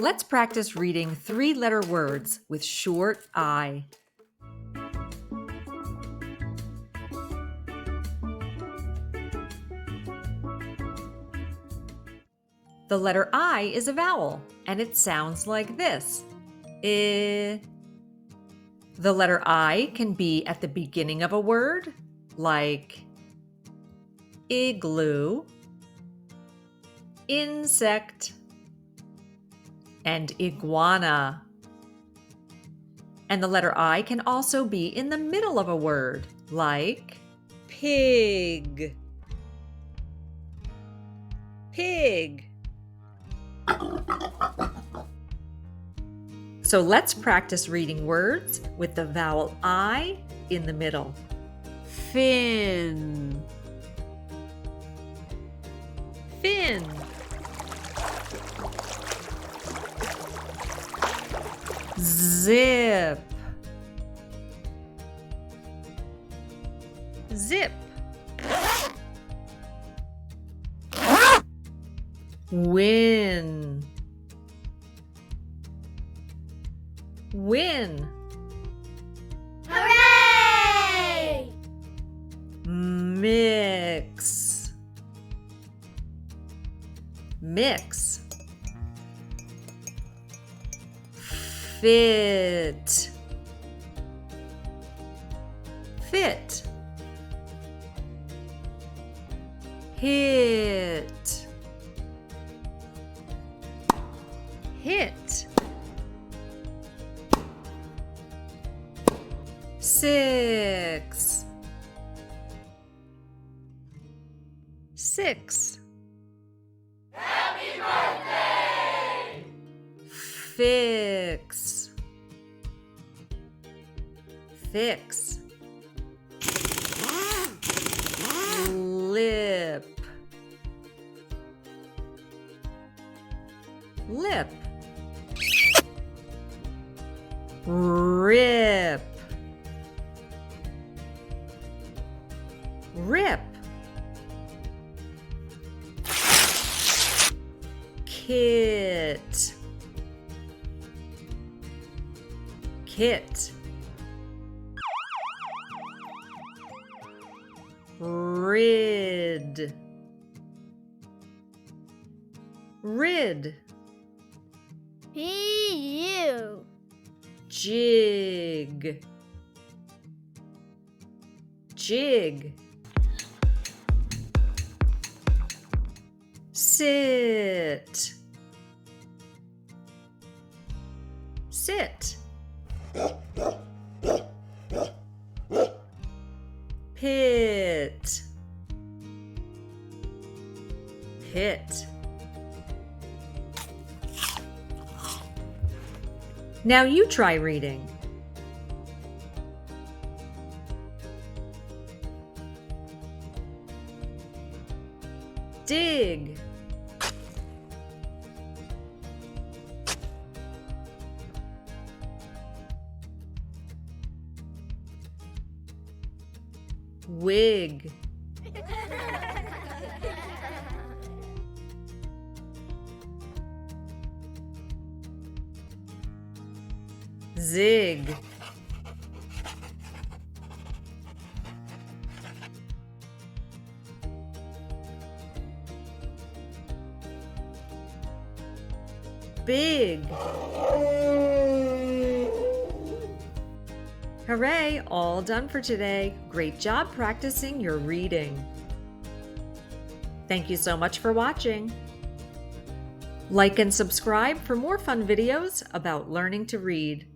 Let's practice reading three-letter words with short I. The letter I is a vowel, and it sounds like this. I. The letter I can be at the beginning of a word, like igloo, insect, and iguana. And the letter I can also be in the middle of a word, like pig, pig. So let's practice reading words with the vowel I in the middle. Fin, fin. Zip, zip. Win, win. Hooray! Mix, mix. Fit, fit. Hit, hit. Six, six. Happy birthday! Fix, fix. Lip, lip. Rip, rip. Kit, kit. Rid, rid. P-U. Jig, jig. Sit, sit. Pit, pit. Now you try reading. Dig, wig, zig, big. Hooray, all done for today. Great job practicing your reading. Thank you so much for watching. Like and subscribe for more fun videos about learning to read.